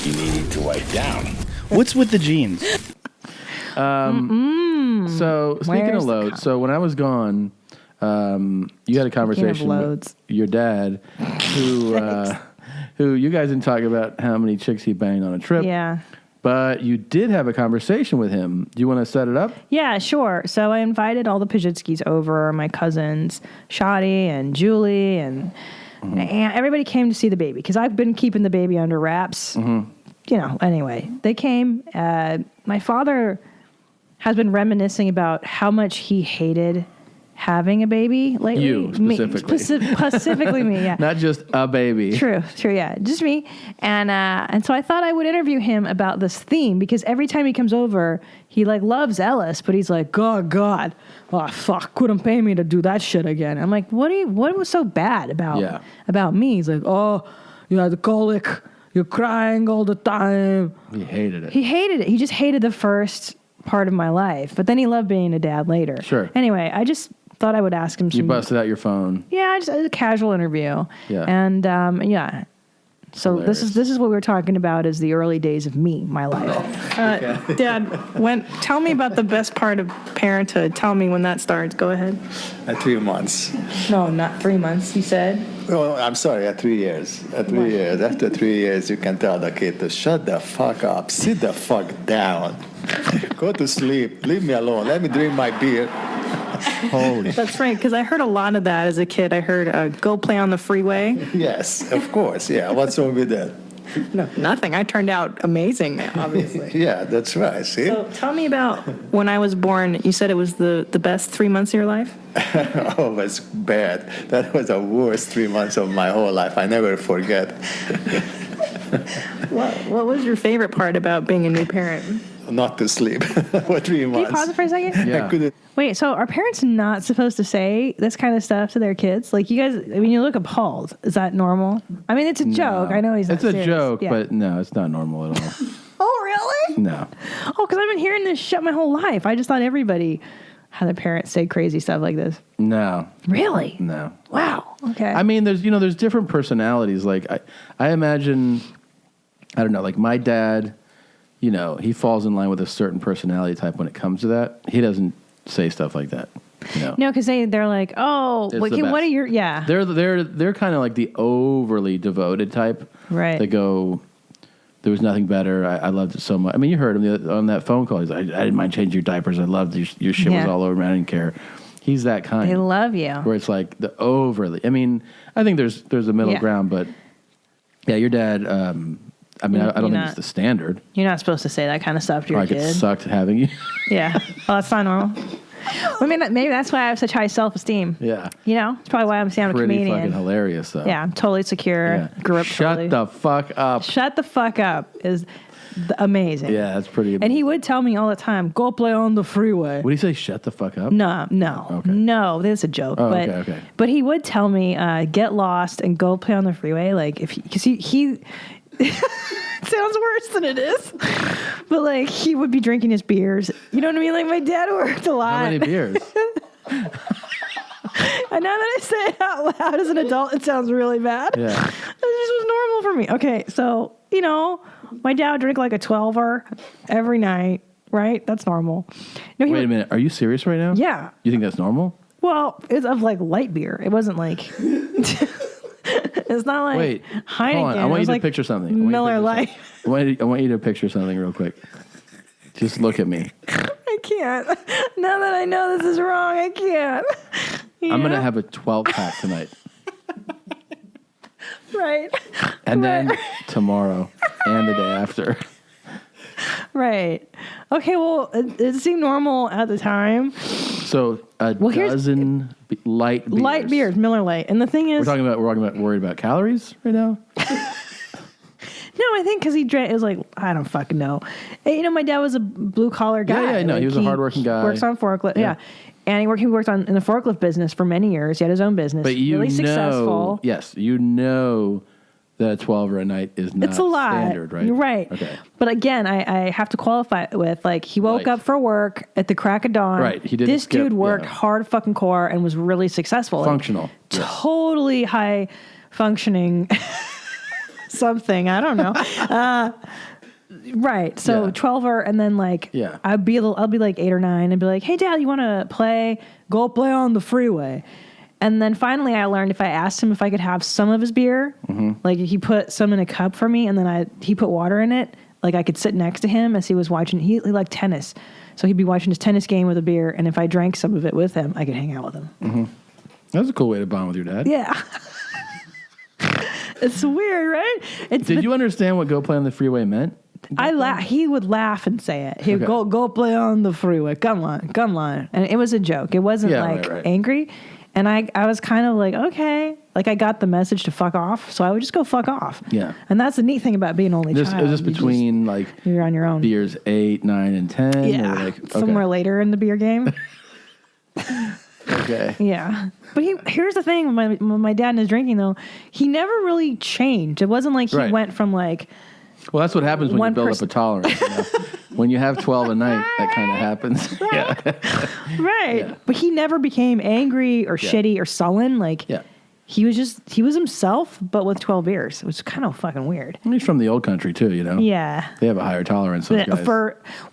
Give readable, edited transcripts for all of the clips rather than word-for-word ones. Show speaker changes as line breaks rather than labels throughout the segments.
You need to wipe down.
What's with the jeans?
So speaking of loads, so when I was gone, you had a conversation with your dad, who you guys didn't talk about how many chicks he banged on a trip.
Yeah.
But you did have a conversation with him. Do you want to set it up?
Yeah, sure. So I invited all the Pajitskis over, my cousins, Shadi and Julie, and everybody came to see the baby because I've been keeping the baby under wraps. Anyway, they came. My father has been reminiscing about how much he hated having a baby lately.
You, specifically.
Specifically me, yeah.
Not just a baby.
True, yeah. Just me. And so I thought I would interview him about this theme because every time he comes over, he loves Ellis, but he's like, God, oh fuck, couldn't pay me to do that shit again. I'm like, what was so bad about me? He's like, oh, you had the colic, you're crying all the time.
He hated it.
He just hated the first part of my life, but then he loved being a dad later.
Sure.
Anyway, I just thought I would ask him some...
You busted out your phone.
Yeah, just a casual interview.
Yeah.
And, yeah. So
Hilarious.
this is what we were talking about is the early days of my life.
Dad, tell me about the best part of parenthood. Tell me when that starts. Go ahead.
At 3 months.
No, not 3 months, he said.
Oh, I'm sorry, at 3 years. At 3 years. After 3 years, you can tell the kid to shut the fuck up, sit the fuck down, go to sleep, leave me alone, let me drink my beer.
Holy.
That's right, because I heard a lot of that as a kid. I heard, go play on the freeway.
Yes, of course, yeah. What's wrong with that?
No, nothing. I turned out amazing, obviously.
Yeah, that's right, see?
So tell me about when I was born. You said it was the best 3 months of your life?
Oh, it was bad. That was the worst 3 months of my whole life. I never forget.
What was your favorite part about being a new parent?
Not to sleep for 3 months.
Can you pause it for a second?
Yeah.
I couldn't.
Wait, so are parents not supposed to say this kind of stuff to their kids? Like, you guys, I mean, you look appalled. Is that normal? I mean, it's a joke. I know he's not
It's a
serious.
joke,
Yeah.
but no, it's not normal at all.
Oh, really?
No.
Oh, because I've been hearing this shit my whole life. I just thought everybody had their parents say crazy stuff like this.
No.
Really?
No.
Wow. Okay.
I mean, there's different personalities. Like, I imagine, I don't know, like my dad, he falls in line with a certain personality type when it comes to that. He doesn't say stuff like that.
No, because they're like, oh,
It's
what
the
are
best.
your, yeah.
They're kind of like the overly devoted type.
Right.
They go, there was nothing better. I loved it so much. I mean, you heard him on that phone call. He's like, I didn't mind changing your diapers. I loved your shit was all over me. I didn't care. He's that kind.
They love you.
Where it's like the overly. I mean, I think there's a middle ground, but yeah, your dad. I don't think it's the standard.
You're not supposed to say that kind of stuff to your
I get
kid.
sucked having you.
Yeah. Well, that's not normal. Well, I mean, maybe that's why I have such high self-esteem.
Yeah.
It's probably why I'm saying I'm a
Pretty
comedian.
fucking hilarious, though.
Yeah, I'm totally secure.
Yeah.
Grew up
Shut the fuck up.
Shut the fuck up is amazing.
Yeah, that's pretty amazing.
And he would tell me all the time, go play on the freeway.
Would he say shut the fuck up?
No,
Okay.
no, that's a joke.
Oh,
but,
okay.
But he would tell me, get lost and go play on the freeway. Like, because he it sounds worse than it is. But, like, he would be drinking his beers. You know what I mean? Like, my dad worked a lot.
How many beers?
And now that I say it out loud as an adult, it sounds really bad.
Yeah.
It just was normal for me. Okay, so, my dad would drink like a 12er every night, right? That's normal. No,
Wait a minute. Are you serious right now?
Yeah.
You think that's normal?
Well, it's of like light beer. It wasn't like... It's not like
Wait,
Heineken.
hold on. I want you to
like
picture something.
Miller Lite.
I want you to picture something real quick. Just look at me.
I can't. Now that I know this is wrong, I can't.
I'm going to have a 12-pack tonight.
Right.
And then tomorrow and the day after.
Right. Okay, well, it seemed normal at the time.
So a dozen light beers.
Light beers, Miller Lite. And the thing is...
We're worried about calories right now?
No, I think because he drank, it was like, I don't fucking know. And, my dad was a blue-collar guy.
Yeah, no,
like,
he was a hardworking guy.
Works on forklift, yeah. And he worked in the forklift business for many years. He had his own business.
But
really successful.
Yes, that a 12 a night is not
It's a lot.
standard, right?
You're right.
Okay.
But again, I have to qualify it with, like, he woke up for work at the crack of dawn.
Right. He didn't
This
skip,
dude worked
yeah.
hard fucking core and was really successful.
Functional.
Like, totally high functioning. something. I don't know. Right. So
Yeah.
12 and then like
Yeah.
I'll be like 8 or 9 and be like, "Hey Dad, you want to play? Go play on the freeway." And then finally I learned if I asked him if I could have some of his beer, like he put some in a cup for me and then he put water in it, like I could sit next to him as he was watching. He liked tennis. So he'd be watching his tennis game with a beer, and if I drank some of it with him, I could hang out with him.
That's a cool way to bond with your dad.
Yeah. It's weird, right?
Did you understand what "go play on the freeway" meant?
He would laugh and say it. He would
Okay.
go play on the freeway. Come on. And it was a joke. It wasn't
right.
angry. And I was kind of like, okay. Like I got the message to fuck off. So I would just go fuck off.
Yeah.
And that's the neat thing about being an only child.
Is this between like
you're on your own.
beers 8, 9, and 10?
Yeah.
Or like, okay.
Somewhere later in the beer game.
Okay.
Yeah. But here's the thing when my dad is drinking though, he never really changed. It wasn't like he
Right.
went from like
Well, that's what happens when
One
you build
person-
up a tolerance. You know? When you have 12 a night, that kind of happens. Yeah.
right.
Yeah.
But he never became angry or
Yeah.
shitty or sullen. Like
Yeah.
he was himself, but with 12 beers. It was kind of fucking weird.
He's from the old country too, you know?
Yeah.
They have a higher tolerance, those guys.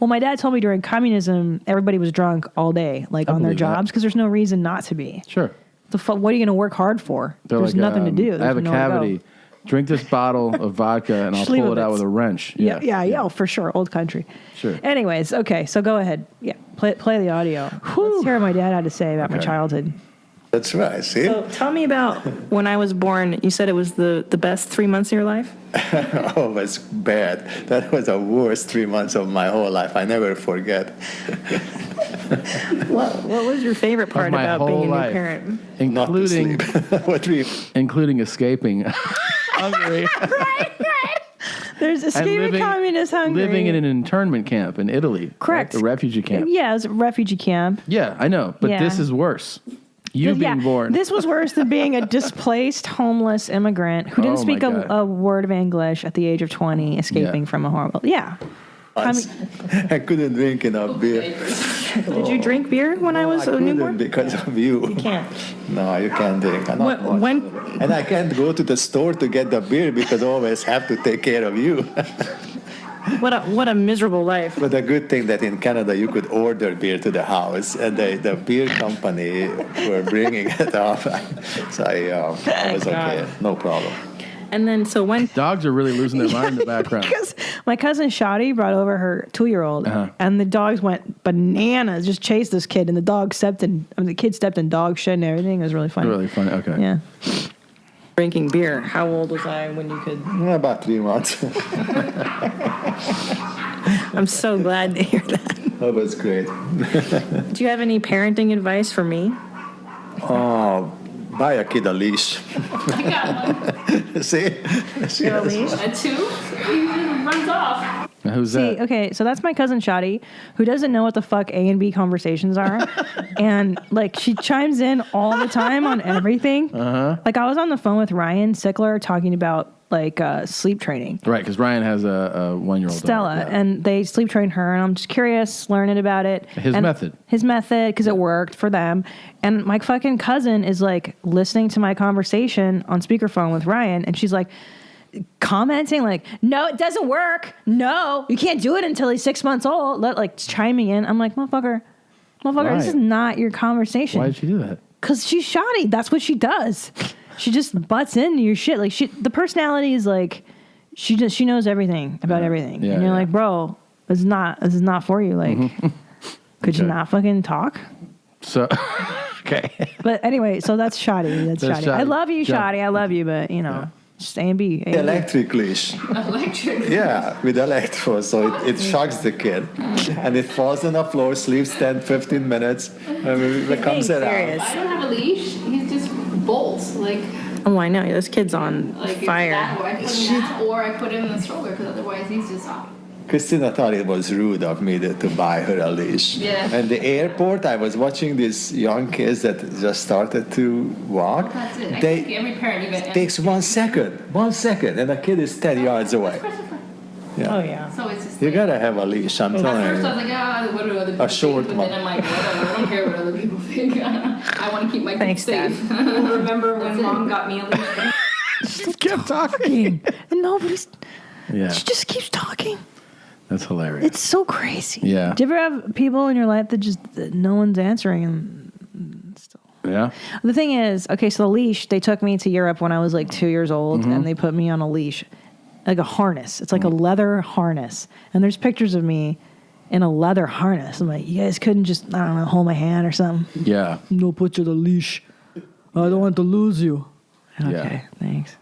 Well, my dad told me during communism, everybody was drunk all day, like on their
believe that.
jobs, because there's no reason not to be.
Sure.
What are you going to work hard for?
They're
There's
like,
nothing to do. There's
I have a
nowhere to go.
cavity. Drink this bottle of vodka and I'll
Just leave
pull
it
it out
with-
with a wrench.
Yeah, oh, for sure. Old country.
Sure.
Anyways, okay, so go ahead. Yeah, play the audio. Let's hear what my dad had to say about my
Okay.
childhood.
That's right. See?
So tell me about when I was born. You said it was the best 3 months of your life?
Oh, it was bad. That was the worst 3 months of my whole life. I never forget.
What was your favorite part
my
about
whole
being a new
life.
parent?
Not to
Including,
sleep. What dream?
including escaping Hungary.
There's
and
escaping communist Hungary.
living in an internment camp in Italy.
Correct.
Right? A refugee camp.
Yeah, it was a refugee camp.
Yeah, I know. But
Yeah.
this is worse. You being born.
This was worse than being a displaced homeless immigrant who didn't
Oh, my
speak
God.
a word of English at the age of 20, escaping
Yeah.
from a horrible. Yeah.
I couldn't drink enough beer.
Did you drink beer when I was
I
a
couldn't
newborn?
because of you.
You can't.
No, you can't drink. Not much.
When
And I can't go to the store to get the beer because I always have to take care of you.
what a miserable life.
But the good thing that in Canada you could order beer to the house, and the beer company were bringing it up. So I was okay, no problem.
And then so when
Dogs are really losing their mind in the background.
Because my cousin Shadi brought over her 2-year-old, and the dogs went bananas, just chased this kid, and the kid stepped in dog shit and everything. It was really funny.
Really funny. Okay.
Yeah.
drinking beer, how old was I when you could?
About 3 months.
I'm so glad to hear that.
That was great.
Do you have any parenting advice for me?
Oh, buy a kid a leash.
I got one.
See?
You have a leash?
A 2. He runs off.
Now, who's
See,
that?
okay, so that's my cousin Shadi, who doesn't know what the fuck A and B conversations are, and like she chimes in all the time on everything. Like I was on the phone with Ryan Sickler talking about like sleep training.
Right, because Ryan has a 1-year-old
Stella,
daughter. Yeah.
and they sleep train her, and I'm just curious, learning about it.
His
And
method.
His method, because it worked for them. And my fucking cousin is like listening to my conversation on speakerphone with Ryan, and she's like commenting like, no, it doesn't work. No, you can't do it until he's 6 months old. Like chiming in. I'm like, motherfucker,
Why?
this is not your conversation.
Why did she do that?
Because she's shoddy. That's what she does. She just butts into your shit. Like the personality is like, she knows everything about everything.
Yeah,
and you're
yeah.
like, bro, this is not for you. Like, could you
Okay.
not fucking talk?
So, okay.
But anyway, so that's shoddy. That's
That's
shoddy.
shoddy.
I love you,
Yeah.
shoddy. I love you, but you know, just A and B. A and B.
Electric leash.
Electric.
Yeah, with electro, so it shocks the kid. And it falls on the floor, sleeps 10, 15 minutes, and it comes
being
around.
serious.
I don't have a leash. He's just bolts.
Oh, I know. This kid's on
Like
fire.
That, or I put him in that, or I put him in the stroller because otherwise he's just off.
Christina thought it was rude of me to buy her a leash.
Yeah.
And the airport, I was watching these young kids that just started to walk.
That's it. I think every parent even.
It takes 1 second, and the kid is 10 yards away.
Christopher.
Oh, yeah.
So it's just.
You
like,
gotta have a leash, I'm
at
telling
first
you.
I was like, what do other people
short
think?
one.
But then I'm like, whatever. I don't care what other people think. I want to keep my kids
Thanks, Dad.
safe.
Remember when
That's it.
Mom got me a leash?
Still
kept talking.
And nobody's.
Yeah,
She just keeps talking.
that's hilarious.
It's so crazy.
Yeah.
Do you ever have people in your life that no one's answering? And still.
Yeah.
The thing is, okay, so the leash, they took me to Europe when I was like 2 years old, and they put me on a leash, like a harness. It's like a leather harness. And there's pictures of me in a leather harness. I'm like, you guys couldn't just, I don't know, hold my hand or something?
Yeah.
No, put you on a leash. I don't want to lose you. Okay,
Yeah.
thanks.